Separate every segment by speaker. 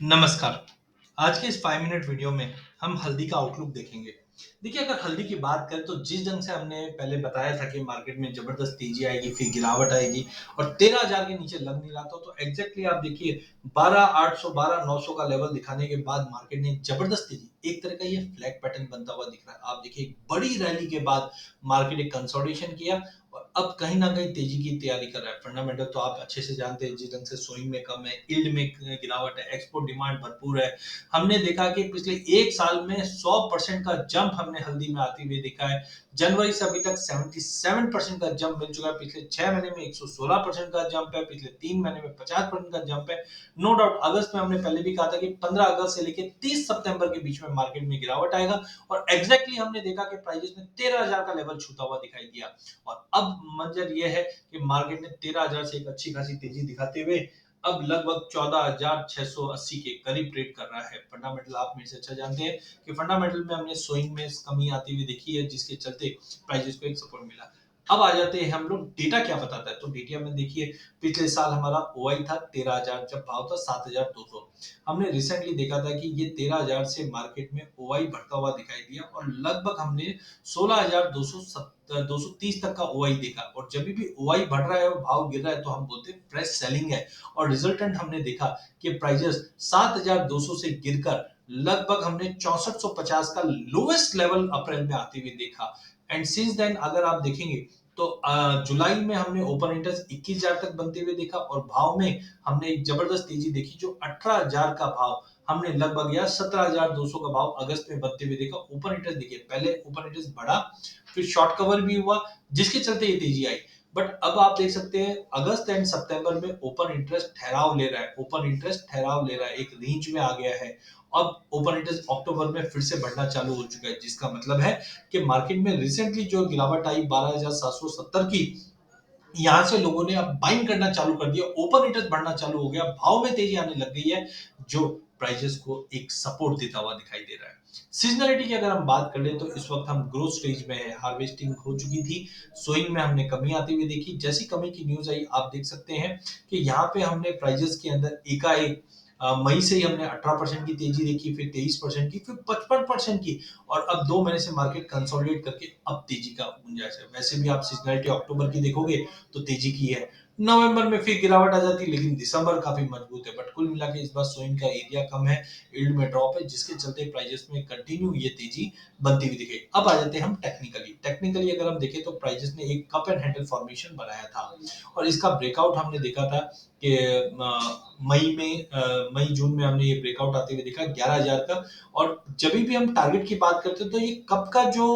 Speaker 1: नमस्कार। आज के इस 5 मिनट वीडियो में हम हल्दी का आउटलुक देखेंगे। देखिए, अगर हल्दी की बात करें तो जिस ढंग से हमने पहले बताया था कि मार्केट में ज़बरदस्त तेज़ी आएगी, फिर गिरावट आएगी और 13,000 के नीचे लग नहीं रहा था, तो एग्ज़ैक्टली आप देखिए 12,800 12,900 का लेवल दिखाने के बाद मार्केट ने ज़बरदस्त तेज़ी, एक तरह का ये फ्लैग पैटर्न बनता हुआ दिख रहा है। आप देखिए, एक बड़ी रैली के बाद मार्केट एक कंसोलिडेशन किया और अब कहीं न कहीं तेज़ी की तैयारी कर रहा है। फंडामेंटल तो आप अच्छे से जानते हैं, जिस ढंग से स्विंग में कम है, यील्ड में गिरावट है, एक्सपोर्ट डिमांड भरपूर है। हमने देखा कि पिछले 1 साल में 100% का जंप हमने हल्दी में आते हुए देखा है। जनवरी से अभी तक 77% का जंप मिल चुका है। पिछले 6 महीने में 116% का जंप है, पिछले 3 महीने में 50% का जंप है। नो डाउट अगस्त में हमने पहले भी कहा था कि 15 अगस्त से लेके 30 सितंबर के बीच में मार्केट में गिरावट आएगा और एग्जैक्टली हमने देखा कि प्राइसेस में 13,000 का लेवल छूता हुआ दिखाई दिया। और अब मंजर ये है कि मार्केट ने 13,000 से एक अच्छी खासी तेजी दिखाते हुए अब लगभग 14,680 के करीब ट्रेड कर रहा है। फंडामेंटल आप मेरे से अच्छा जानते हैं कि फंडामेंटल में हमने स्विंग में कमी आती हुई देखी है, जिसके चलते प्राइसेस को एक सपोर्ट मिला। अब आ जाते हैं हम लोग, डेटा क्या बताता है। तो डेटा में देखिए, पिछले साल हमारा ओआई था 13,000, जब भाव था 7,200। हमने रिसेंटली देखा था कि ये 13,000 से मार्केट में ओआई बढ़ता हुआ दिखाई दिया और लगभग हमने 16,230 तक का ओआई देखा। और जब भी ओआई बढ़ रहा है और भाव गिर रहा है तो हम बोलते हैं फ्रेश सेलिंग है। और रिजल्टेंट हमने देखा कि प्राइजेस 7,200 से गिरकर लगभग हमने 6450 का लोएस्ट लेवल अप्रैल में आते हुए देखा। एंड सिंस देन अगर आप देखेंगे तो जुलाई में हमने ओपन इंटरेस्ट 21,000 तक बनते हुए देखा और भाव में हमने एक जबरदस्त तेजी देखी, जो 18,000 का भाव हमने लगभग या 17,200 का भाव अगस्त में बनते हुए देखा। ओपन इंटरेस्ट देखिए, पहले ओपन इंटरेस्ट बढ़ा, फिर शॉर्ट कवर भी हुआ, जिसके चलते ये तेजी आई। बट अब आप देख सकते हैं अगस्त एंड सितंबर में ओपन इंटरेस्ट ठहराव ले रहा है, ओपन इंटरेस्ट ठहराव ले रहा है, एक रेंज में आ गया है। अब ओपन इंटरेस्ट अक्टूबर में फिर से बढ़ना चालू हो चुका है, जिसका मतलब है कि मार्केट में रिसेंटली जो गिरावट आई 12,770 की, यहाँ से लोगों ने अब बाइंग करना चालू कर दिया, ओपन इंटरेस्ट बढ़ना चालू हो गया, भाव में तेजी आने लग गई है, जो प्राइसेस को एक सपोर्ट देता हुआ दिखाई दे रहा है। सीजनलिटी की अगर हम बात कर ले तो इस वक्त हम ग्रोथ स्टेज में है, हार्वेस्टिंग हो चुकी थी, सोइंग में हमने कमी आती हुई देखी। जैसी कमी की न्यूज आई आप देख सकते हैं कि यहाँ पे हमने प्राइजेस के अंदर एकाएक मई से ही हमने 18% की तेजी देखी, फिर 23% की, फिर 55% की और अब 2 महीने से मार्केट कंसोलिडेट करके अब तेजी का गुंजाइश है। वैसे भी आप सीजनलिटी अक्टूबर की देखोगे तो तेजी की है। नवंबर में फिर गिरावट आ जाती है, लेकिन दिसंबर काफी मजबूत है। बट कुल मिला के इस बार सोइंग का एरिया कम है, यील्ड में ड्रॉप है, जिसके चलते प्राइजेस में कंटिन्यू ये तेजी बनती हुई दिखेगी। अब आ जाते हैं हम टेक्निकली। टेक्निकली अगर हम देखें तो प्राइजेस ने एक कप एंड हैंडल फॉर्मेशन बनाया था और इसका ब्रेकआउट हमने देखा था कि मई जून में हमने ये ब्रेकआउट आते हुए देखा 11,000 का। और जब भी हम टारगेट की बात करते हैं तो ये कप का जो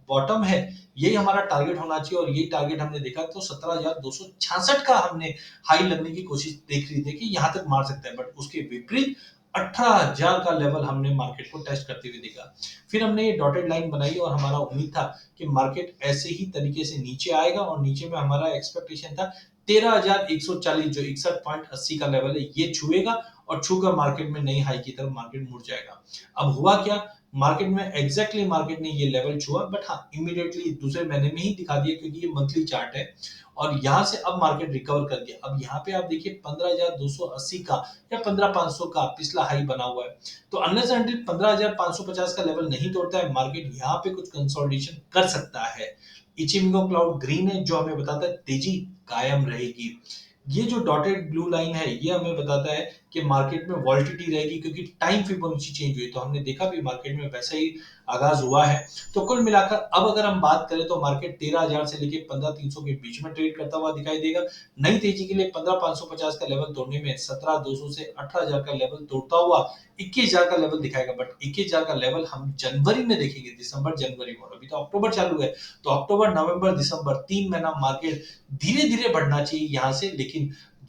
Speaker 1: बॉटम है, यही हमारा टारगेट होना चाहिए और यही टारगेट हमने देखा तो 17,266 का हमने हाई लगने की कोशिश देख रही थी कि यहाँ तक मार सकता है, बट उसके विपरीत 18,000 का लेवल हमने मार्केट को टेस्ट करते हुए देखा। फिर हमने ये डॉटेड लाइन बनाई और हमारा उम्मीद था कि मार्केट ऐसे ही तरीके से नीचे आएगा और नीचे में हमारा एक्सपेक्टेशन था 13,140, जो 61.80 का लेवल है, ये छुएगा और छूकर मार्केट में नई हाई की तरफ मार्केट मुड़ जाएगा। अब हुआ क्या, मार्केट में एग्जैक्टली मार्केट ने ये लेवल छुआ, बट हाँ इमीडिएटली दूसरे महीने में ही दिखा दिया, क्योंकि ये मंथली चार्ट है और यहाँ से अब मार्केट रिकवर कर गया। अब यहाँ पे आप देखिए 15,280 का या 15,500 का पिछला हाई बना हुआ है। तो अनलेस अंटिल 15,550 का लेवल नहीं तोड़ता है, मार्केट यहाँ पे कुछ कंसोलिडेशन कर सकता है। इचिंगो क्लाउड ग्रीन है, जो हमें बताता है तेजी कायम रहेगी। ये जो डॉटेड ब्लू लाइन है, ये हमें बताता है कि मार्केट में वॉलिटिलिटी रहेगी, क्योंकि टाइम फिबोनाची चेंज हुई, तो हमने देखा भी मार्केट में वैसा ही आगाज हुआ है। तो कुल मिलाकर अब अगर हम बात करें तो मार्केट 13,000 से लेके 15,300 के बीच में ट्रेड करता हुआ दिखाई देगा। नई तेजी के लिए 15,550 का लेवल तोड़ने में 17,200 से 18,000 का लेवल तोड़ता हुआ 21,000 का लेवल दिखाएगा, बट 21,000 का लेवल हम जनवरी में देखेंगे, दिसंबर जनवरी में। अभी तो अक्टूबर चालू है, तो अक्टूबर नवंबर दिसंबर 3 महीना मार्केट धीरे धीरे बढ़ना चाहिए यहाँ से, लेकिन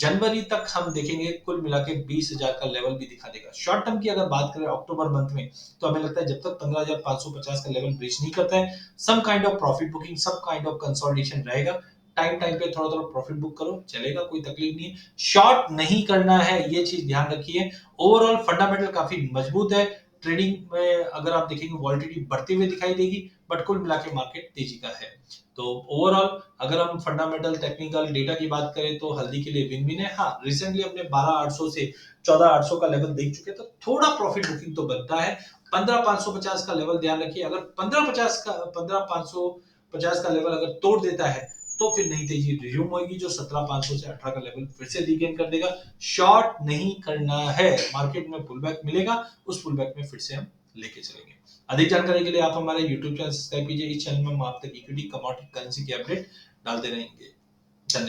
Speaker 1: जनवरी तक हम देखेंगे कुल मिला के 20,000 का लेवल भी दिखा देगा। शॉर्ट टर्म की अगर बात करें अक्टूबर मंथ में, तो हमें लगता है जब तक 15,550 का लेवल ब्रीच नहीं करता है, some kind of profit booking, some kind of consolidation रहेगा। टाइम टाइम पे थोड़ा थोड़ा प्रॉफिट बुक करो, चलेगा, कोई तकलीफ नहीं है। शॉर्ट नहीं करना है, ये चीज ध्यान रखिए। ओवरऑल फंडामेंटल काफी मजबूत है, ट्रेडिंग में अगर आप देखेंगे वॉलिटिलिटी बढ़ते हुए दिखाई देगी, बट कुल मिला के मार्केट तेजी का है। तो ओवरऑल अगर हम फंडामेंटल टेक्निकल डेटा की बात करें तो हल्दी के लिए विन विन है। हाँ, रिसेंटली अपने 12,800 से 14,800 का लेवल देख चुके, तो थोड़ा प्रॉफिट बुकिंग तो बनता है। 15,550 का लेवल ध्यान रखिए, अगर 15,550 का लेवल अगर तोड़ देता है तो फिर नई तेजी रिज्यूम होगी, जो 17,500 से 18 का लेवल फिर से रीगेन कर देगा। शॉर्ट नहीं करना है, मार्केट में पुल बैक मिलेगा, उस पुल बैक में फिर से हम लेके चलेंगे। अधिक जानकारी के लिए आप हमारे यूट्यूब चैनल सब्सक्राइब कीजिए। इस चैनल में हम आप तक इक्विटी, कमोडिटी, करेंसी की अपडेट डालते रहेंगे।